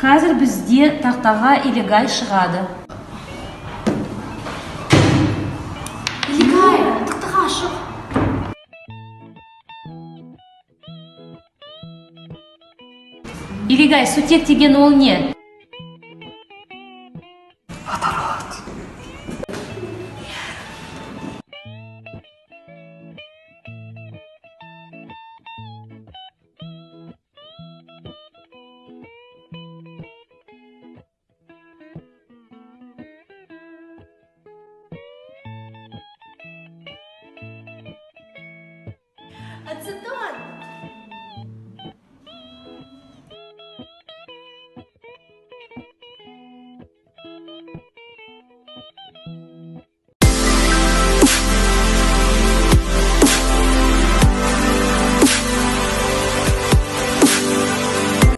Қазір бізде тақтаға Илигай шығады. Илигай, тақтаға шық. Илигай, сутек деген ол не? Водород. Ацетон.